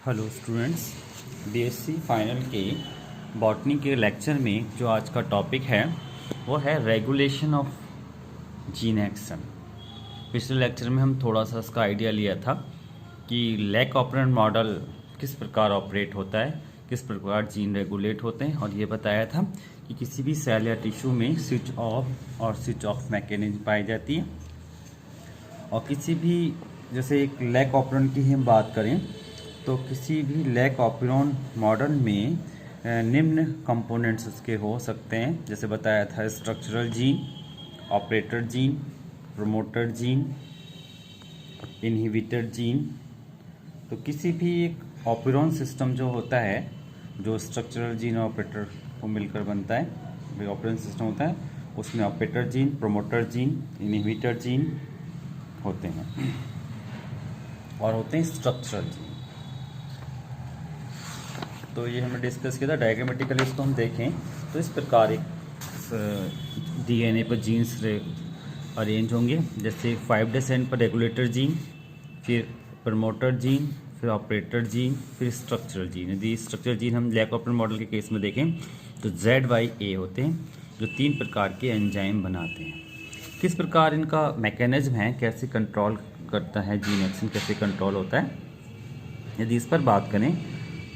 Hello students, BSc final के botany के lecture में जो आज का टॉपिक है वो है रेगुलेशन ऑफ जीन एक्शन। पिछले लेक्चर में हम थोड़ा सा इसका आइडिया लिया था कि लैक ऑपरेंट मॉडल किस प्रकार ऑपरेट होता है, किस प्रकार जीन रेगुलेट होते हैं, और ये बताया था कि किसी भी सेल या टिश्यू में स्विच ऑफ और स्विच ऑफ मैकेनिज्म पाई जाती है। और किसी भी जैसे एक लैक ऑपरेंट की ही हम बात करें तो किसी भी लैक ऑपरेंट मॉडल में निम्न कंपोनेंट्स उसके हो सकते हैं, जैसे बताया था structural gene, operator gene, promoter gene, inhibitor gene. तो किसी भी एक ऑपरेंट सिस्टम जो होता है, जो स्ट्रक्चरल जीन और ऑपरेटर को मिलकर बनता है, ऑपरेंट सिस्टम होता है, उसमें operator gene, promoter gene, inhibitor gene होते हैं और होते हैं स्ट्रक्चरल जीन। तो ये हमने डिस्कस किया था। डायग्रामेटिकली इसको हम देखें तो इस प्रकार एक डीएनए पर जीन्स अरेंज होंगे, जैसे 5' एंड पर रेगुलेटर जीन, फिर प्रमोटर जीन, फिर ऑपरेटर जीन, फिर स्ट्रक्चरल जीन। यदि स्ट्रक्चरल जीन हम लैक ऑपरेंट मॉडल के केस में देखें तो ZYA होते हैं, जो 3 प्रकार के एंजाइम बनाते हैं। किस प्रकार इनका मैकेनिज्म है, कैसे कंट्रोल करता है जीन एक्शन, कैसे कंट्रोल होता है, यदि इस पर बात करें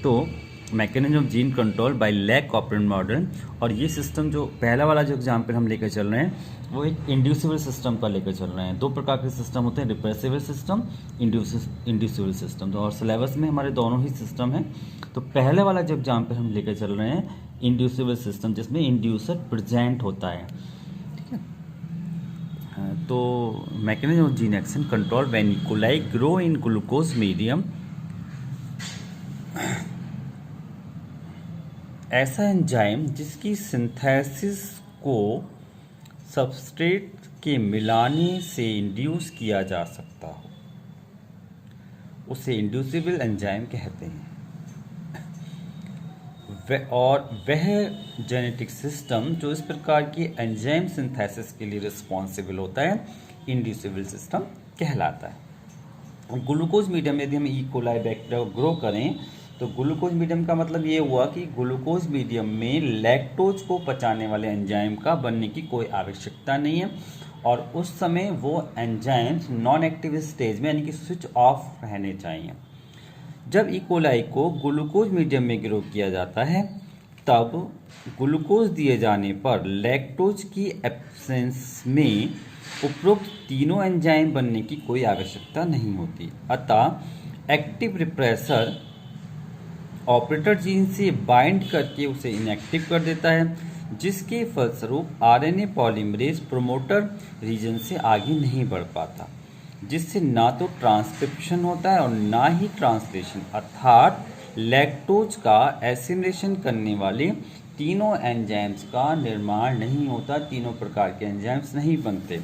तो mechanism of gene control by lac operon model. और ये सिस्टम जो पहला वाला जो एग्जाम्पल हम लेकर चल रहे हैं वो एक इंड्यूसिबल सिस्टम का लेकर चल रहे हैं। 2 प्रकार के सिस्टम होते हैं, रिप्रेसिबल सिस्टम, इंड्यूसिबल सिस्टम। तो और सिलेबस में हमारे दोनों ही सिस्टम हैं। तो पहले वाला जो एग्जाम्पल हम लेकर चल रहे हैं इंड्यूसिबल सिस्टम, जिसमें इंड्यूसर प्रेजेंट होता है, ठीक है। तो mechanism of gene action control when E. Coli grow in glucose medium. ऐसा एंजाइम जिसकी सिंथेसिस को सबस्ट्रेट के मिलाने से इंड्यूस किया जा सकता हो, उसे इंड्यूसिबल एंजाइम कहते हैं। और वह जेनेटिक सिस्टम जो इस प्रकार की एंजाइम सिंथेसिस के लिए रिस्पॉन्सिबल होता है इंड्यूसिबल सिस्टम कहलाता है। ग्लूकोज मीडियम यदि हम ई. कोलाई बैक्टीरिया ग्रो करें तो ग्लूकोज मीडियम का मतलब ये हुआ कि ग्लूकोज मीडियम में लैक्टोज को पचाने वाले एंजाइम का बनने की कोई आवश्यकता नहीं है, और उस समय वो एंजाइम्स नॉन एक्टिव स्टेज में यानी कि स्विच ऑफ रहने चाहिए। जब ई. कोलाई को ग्लूकोज मीडियम में ग्रो किया जाता है तब ग्लूकोज दिए जाने पर लैक्टोज की एब्सेंस में उपरोक्त तीनों एंजाइम बनने की कोई आवश्यकता नहीं होती। अतः एक्टिव रिप्रेसर ऑपरेटर जीन से बाइंड करके उसे इनएक्टिव कर देता है, जिसके फलस्वरूप आरएनए पॉलीमरेज प्रोमोटर रीजन से आगे नहीं बढ़ पाता, जिससे ना तो ट्रांसक्रिप्शन होता है और ना ही ट्रांसलेशन, अर्थात लैक्टोज का एसिमिलेशन करने वाले तीनों एंजाइम्स का निर्माण नहीं होता, तीनों प्रकार के एंजाइम्स नहीं बनते।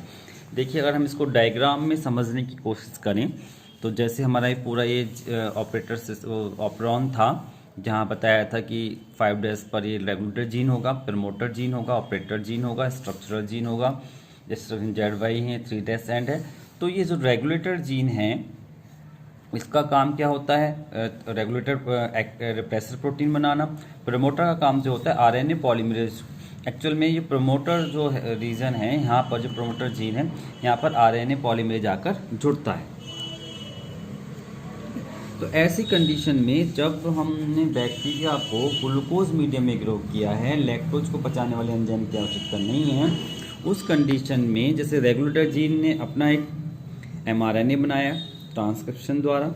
देखिए, अगर हम इसको डायग्राम में समझने की कोशिश करें तो जैसे हमारा ये पूरा ये ऑपरेटर ऑपरॉन था, जहाँ बताया था कि 5' पर ये रेगुलेटर जीन होगा, प्रमोटर जीन होगा, ऑपरेटर जीन होगा, स्ट्रक्चरल जीन होगा, जैसे ZY है, 3' एंड है। तो ये जो रेगुलेटर जीन है इसका काम क्या होता है, रेगुलेटर रिप्रेसर प्रोटीन बनाना। प्रमोटर का काम जो होता है आरएनए पॉलीमरेज। एक्चुअल में ये प्रमोटर जो रीजन है, यहाँ पर जो प्रमोटर जीन है यहाँ पर आरएनए पॉलीमरेज आकर जुड़ता है। तो ऐसी कंडीशन में जब हमने बैक्टीरिया को ग्लूकोज मीडियम में ग्रो किया है, लैक्टोज को पचाने वाले एंजाइम की आवश्यकता नहीं है, उस कंडीशन में जैसे रेगुलेटर जीन ने अपना एक mRNA बनाया ट्रांसक्रिप्शन द्वारा,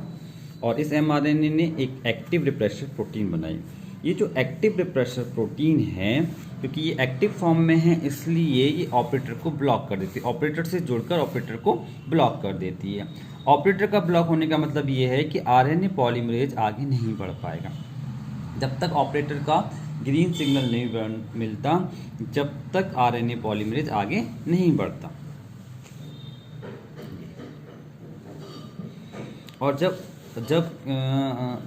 और इस mRNA ने एक एक्टिव रिप्रेसर प्रोटीन बनाई। ये जो एक्टिव रिप्रेसर प्रोटीन है, क्योंकि ये एक्टिव फॉर्म में है इसलिए ये ऑपरेटर को ब्लॉक कर देती है, ऑपरेटर से जुड़कर ऑपरेटर को ब्लॉक कर देती है। ऑपरेटर का ब्लॉक होने का मतलब ये है कि आरएनए पॉलीमरेज आगे नहीं बढ़ पाएगा जब तक ऑपरेटर का ग्रीन सिग्नल नहीं मिलता, जब तक आरएनए पॉलीमरेज आगे नहीं बढ़ता। और जब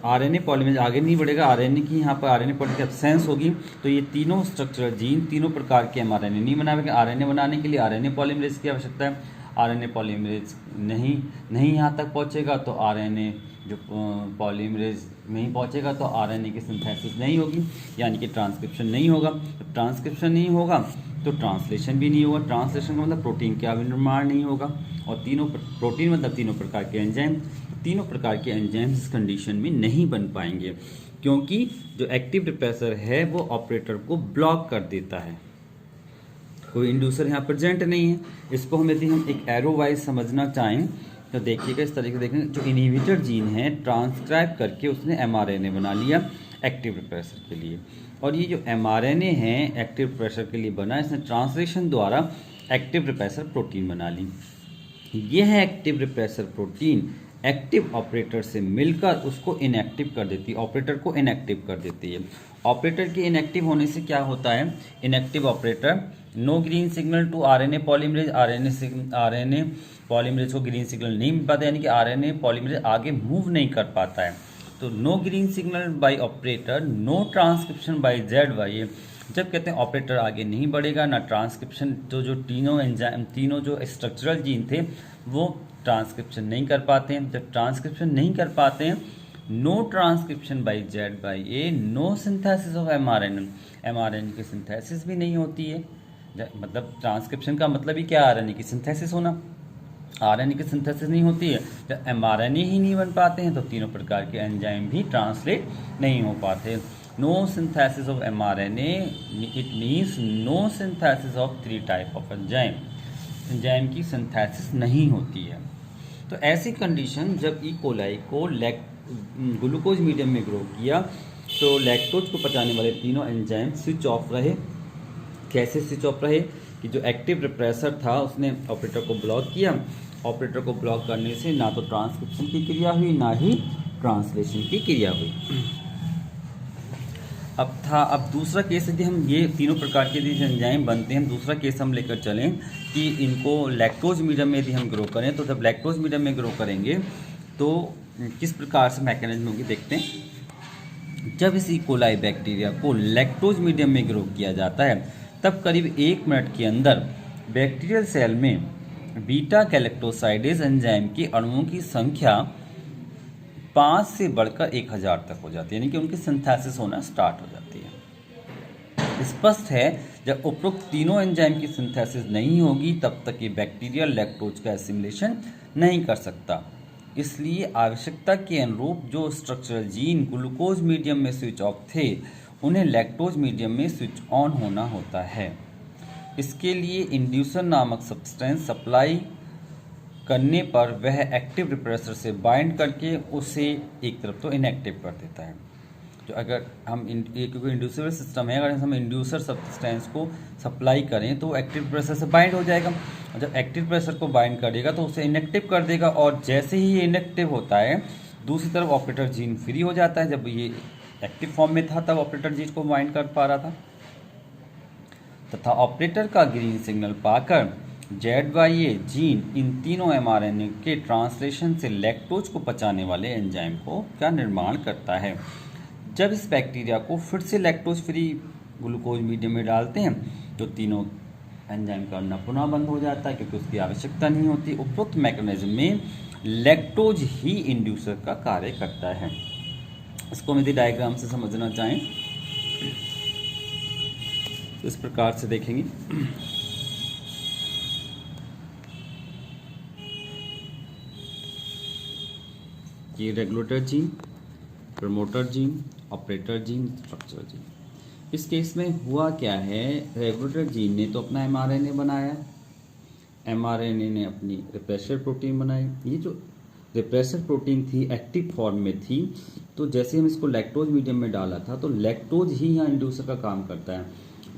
आरएनए पॉलीमरेज आगे नहीं बढ़ेगा, आरएनए की यहाँ पर आरएनए पॉलीमरेज की एब्सेंस होगी, तो ये तीनों स्ट्रक्चरल जीन तीनों प्रकार के mRNA नहीं बनाएंगे। आरएनए बनाने के लिए आरएनए पॉलीमरेज की आवश्यकता है, आरएनए पॉलीमरेज नहीं यहाँ तक पहुँचेगा तो आरएनए जो पॉलीमरेज में ही पहुंचेगा तो आरएनए की सिंथेसिस नहीं होगी, यानी कि ट्रांसक्रिप्शन नहीं होगा। जब ट्रांसक्रिप्शन नहीं होगा तो ट्रांसलेशन भी नहीं होगा। ट्रांसलेशन का मतलब प्रोटीन का निर्माण नहीं होगा। और तीनों प्रोटीन मतलब तीनों प्रकार के एंजाइम, तीनों प्रकार के एंजाइम इस कंडीशन में नहीं बन पाएंगे, क्योंकि जो एक्टिव रिप्रेसर है वो ऑपरेटर को ब्लॉक कर देता है। कोई इंड्यूसर यहाँ प्रेजेंट नहीं है। इसको हम यदि हम एक एरो वाइज समझना चाहें तो देखिएगा, इस तरीके से देखेंगे, जो इनहिबिटर जीन है ट्रांसक्राइब करके उसने एमआरएनए बना लिया एक्टिव रिप्रेसर के लिए, और ये जो एमआरएनए है एक्टिव रिप्रेसर के लिए बना, इसने ट्रांसलेशन द्वारा एक्टिव रिप्रेसर प्रोटीन बना ली। यह active repressor protein active operator से मिलकर उसको इनएक्टिव कर देती है, ऑपरेटर को इनएक्टिव कर देती है। ऑपरेटर के इनएक्टिव होने से क्या होता है, inactive operator no green signal to RNA polymerase, RNA polymerase को ग्रीन सिग्नल नहीं मिल पाता, यानी कि आरएनए पॉलीमरेज आगे मूव नहीं कर पाता है। तो no green signal by operator, no transcription by ZY। जब कहते हैं ऑपरेटर आगे नहीं बढ़ेगा, ना ट्रांसक्रिप्शन, तो जो तीनों एंजाइम, तीनों जो स्ट्रक्चरल जीन थे वो ट्रांसक्रिप्शन नहीं कर पाते हैं। जब ट्रांसक्रिप्शन नहीं कर पाते हैं, no transcription by ZY, no synthesis of mRNA, mRNA की सिंथेसिस भी नहीं होती है। मतलब ट्रांसक्रिप्शन का मतलब ही क्या, आरएनए की सिंथेसिस होना। आरएनए की सिंथेसिस नहीं होती है, जब एमआरएनए ही नहीं बन पाते हैं तो तीनों प्रकार के एंजाइम भी ट्रांसलेट नहीं हो पाते। No synthesis of mRNA, it means no synthesis of 3 type of enzyme, enzyme की सिंथेसिस नहीं होती है। तो ऐसी कंडीशन जब ई कोलाई को ग्लूकोज मीडियम में ग्रो किया तो लैक्टोज को पचाने वाले तीनों एंजाइम स्विच ऑफ रहे। कैसे स्विच ऑफ रहे कि जो एक्टिव रिप्रेसर था उसने ऑपरेटर को ब्लॉक किया। ऑपरेटर को ब्लॉक करने से ना तो ट्रांसक्रिप्शन की क्रिया हुई, ना ही ट्रांसलेशन की क्रिया हुई। अब दूसरा केस, यदि हम ये तीनों प्रकार के यदि एंजाइम बनते हैं, दूसरा केस हम लेकर चलें कि इनको लैक्टोज मीडियम में यदि हम ग्रो करें, तो जब लैक्टोज मीडियम में ग्रो करेंगे तो किस प्रकार से मैकेनिज्म होगी देखते हैं। जब इस ई कोलाई बैक्टीरिया को लैक्टोज मीडियम में ग्रो किया जाता है तब करीब 1 मिनट के अंदर बैक्टीरियल सेल में बीटा गैलेक्टोसाइडेज एंजाइम के अणुओं की संख्या 5 से बढ़कर 1000 तक हो जाती है, यानी कि उनकी सिंथेसिस होना स्टार्ट हो जाती है। स्पष्ट है जब उपरोक्त तीनों एंजाइम की सिंथेसिस नहीं होगी तब तक ये बैक्टीरिया लैक्टोज का एसिमिलेशन नहीं कर सकता। इसलिए आवश्यकता के अनुरूप जो स्ट्रक्चरल जीन ग्लूकोज मीडियम में स्विच ऑफ थे उन्हें लैक्टोज मीडियम में स्विच ऑन होना होता है। इसके लिए इंड्यूसर नामक सब्सटेंस सप्लाई करने पर वह एक्टिव रिप्रेसर से बाइंड करके उसे एक तरफ तो इनएक्टिव कर देता है। जो अगर हम क्योंकि इंड्यूसर सिस्टम है, अगर हम इंड्यूसर सब्सटेंस को सप्लाई करें तो एक्टिव रिप्रेसर से बाइंड हो जाएगा, और जब एक्टिव रिप्रेसर को बाइंड करेगा तो उसे इनएक्टिव कर देगा, और जैसे ही ये इनएक्टिव होता है दूसरी तरफ ऑपरेटर जीन फ्री हो जाता है। जब ये एक्टिव फॉर्म में था तब ऑपरेटर जीन को बाइंड कर पा रहा था, तथा ऑपरेटर का ग्रीन सिग्नल पाकर ZY जीन इन तीनों एमआरएनए के ट्रांसलेशन से लैक्टोज को पचाने वाले एंजाइम का निर्माण करता है। जब इस बैक्टीरिया को फिर से लैक्टोज फ्री ग्लूकोज मीडियम में डालते हैं तो तीनों एंजाइम का बनना पुनः बंद हो जाता है, क्योंकि उसकी आवश्यकता नहीं होती। उपरोक्त मैकेनिज्म में लैक्टोज ही इंड्यूसर का कार्य करता है। इसको हम यदि डायग्राम से समझना चाहें तो इस प्रकार से देखेंगे। ये regulator gene, promoter gene, operator gene, structure gene. इस केस में हुआ क्या है, रेगुलेटर जीन ने तो अपना एमआरएनए बनाया, एमआरएनए ने अपनी रिप्रेसर प्रोटीन बनाई। ये जो रिप्रेसर प्रोटीन थी एक्टिव फॉर्म में थी, तो जैसे हम इसको लैक्टोज मीडियम में डाला था तो लैक्टोज ही यहाँ इंड्यूसर का काम करता है।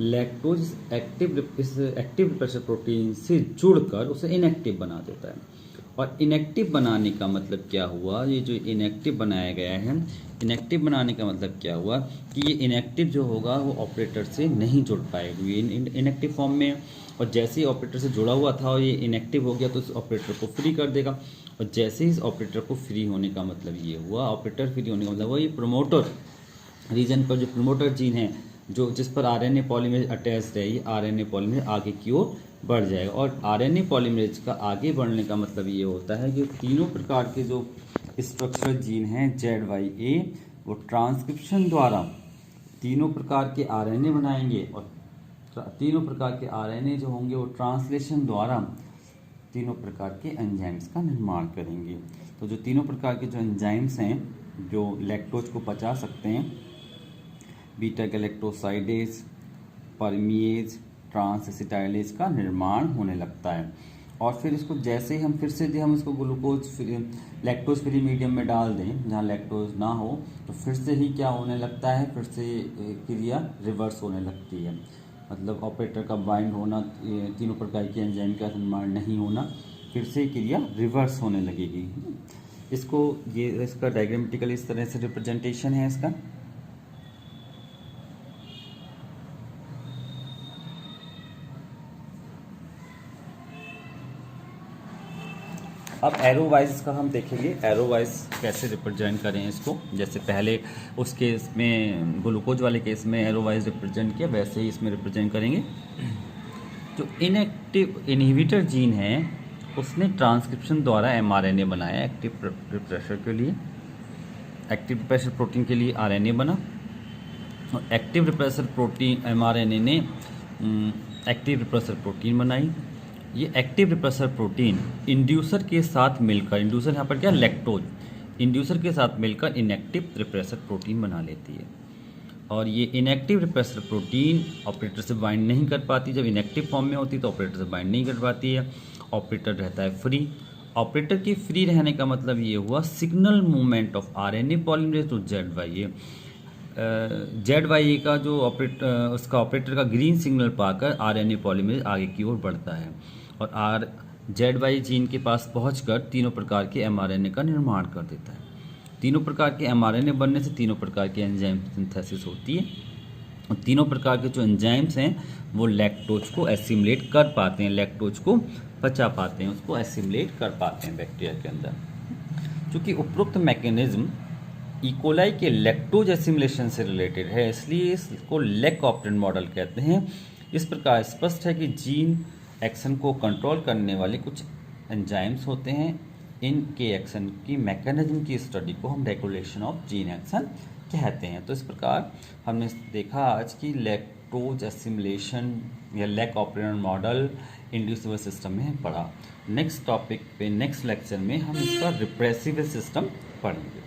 लैक्टोज इस एक्टिव रिप्रेसर प्रोटीन से जुड़कर उसे इनएक्टिव बना देता है। और इनएक्टिव बनाने का मतलब क्या हुआ, ये जो इनएक्टिव बनाया गया है, इनएक्टिव बनाने का मतलब क्या हुआ कि ये इनएक्टिव जो होगा वो ऑपरेटर से नहीं जुड़ पाएगा, ये इनएक्टिव फॉर्म में। और जैसे ही ऑपरेटर से जुड़ा हुआ था और ये इनएक्टिव हो गया तो इस ऑपरेटर को फ्री कर देगा। और जैसे ही इस ऑपरेटर को फ्री होने का मतलब ये हुआ, ऑपरेटर फ्री होने का मतलब हुआ ये प्रमोटर रीजन पर जो प्रमोटर जीन है जो जिस पर आरएनए पॉलीमरेज अटैच्ड है, ये आरएनए पॉलीमरेज आगे की ओर बढ़ जाएगा। और आरएनए पॉलीमरेज का आगे बढ़ने का मतलब ये होता है कि तीनों प्रकार के जो स्ट्रक्चरल जीन है ZYA, वो ट्रांसक्रिप्शन द्वारा तीनों प्रकार के आरएनए बनाएंगे और तीनों प्रकार के आरएनए जो होंगे वो ट्रांसलेशन द्वारा तीनों प्रकार के एंजाइम्स का निर्माण करेंगे। तो जो तीनों प्रकार के जो एंजाइम्स हैं जो लैक्टोज को पचा सकते हैं, बीटा गैलेक्टोसाइडेज, परमिएज, ट्रांसएसिटाइलेज का निर्माण होने लगता है। और फिर इसको जैसे ही हम इसको ग्लूकोज लैक्टोज फ्री मीडियम में डाल दें जहाँ लैक्टोज ना हो, तो फिर से ही क्या होने लगता है, फिर से क्रिया रिवर्स होने लगती है। मतलब ऑपरेटर का बाइंड होना, तीनों प्रकार के एंजाइम का निर्माण नहीं होना, फिर से क्रिया रिवर्स होने लगेगी। इसका डायग्रामेटिकल इस तरह से रिप्रेजेंटेशन है इसका। अब एरो वाइज का हम देखेंगे, एरो वाइज कैसे रिप्रेजेंट करें इसको। जैसे पहले उस केस में ग्लूकोज वाले केस में एरो वाइज रिप्रेजेंट किया, वैसे ही इसमें रिप्रेजेंट करेंगे। जो इनएक्टिव इनहिबिटर जीन है उसने ट्रांसक्रिप्शन द्वारा एमआरएनए बनाया एक्टिव रिप्रेसर के लिए, एक्टिव रिप्रेसर प्रोटीन के लिए आरएनए बना, और एक्टिव रिप्रेसर प्रोटीन एमआरएनए ने एक्टिव रिप्रेसर प्रोटीन बनाई। ये एक्टिव रिप्रेसर प्रोटीन इंड्यूसर के साथ मिलकर, इंड्यूसर यहाँ पर क्या, लैक्टोज, इंड्यूसर के साथ मिलकर इनएक्टिव रिप्रेसर प्रोटीन बना लेती है। और ये इनएक्टिव रिप्रेसर प्रोटीन ऑपरेटर से बाइंड नहीं कर पाती। जब इनएक्टिव फॉर्म में होती है तो ऑपरेटर से बाइंड नहीं कर पाती है, ऑपरेटर रहता है फ्री। ऑपरेटर की फ्री रहने का मतलब ये हुआ signal movement of RNA polymerase to ZYA का जो उसका ऑपरेटर का ग्रीन सिग्नल पाकर आरएनए पॉलीमरेज आगे की ओर बढ़ता है और ZYA जीन के पास पहुंचकर तीनों प्रकार के एमआरएनए का निर्माण कर देता है। तीनों प्रकार के एमआरएनए बनने से तीनों प्रकार के एंजाइम सिंथेसिस होती है और तीनों प्रकार के जो एंजाइम्स हैं वो लैक्टोज को एसिमुलेट कर पाते हैं, लैक्टोज को पचा पाते हैं, उसको एसिमुलेट कर पाते हैं बैक्टीरिया के अंदर। चूँकि उपरोक्त मैकेनिज्म इकोलाई के लैक्टोज एसिमुलेशन से रिलेटेड है, इसलिए इसको लैक ऑपरेंट मॉडल कहते हैं। इस प्रकार स्पष्ट है कि जीन एक्शन को कंट्रोल करने वाले कुछ एंजाइम्स होते हैं, इनके एक्शन की मैकेनिज्म की स्टडी को हम रेगुलेशन ऑफ जीन एक्शन कहते हैं। तो इस प्रकार हमने देखा आज की लैक्टोज एसिमुलेशन या lac operon model inducible system में पढ़ा। नेक्स्ट टॉपिक पे नेक्स्ट लेक्चर में हम इसका रिप्रेसिबल सिस्टम पढ़ेंगे।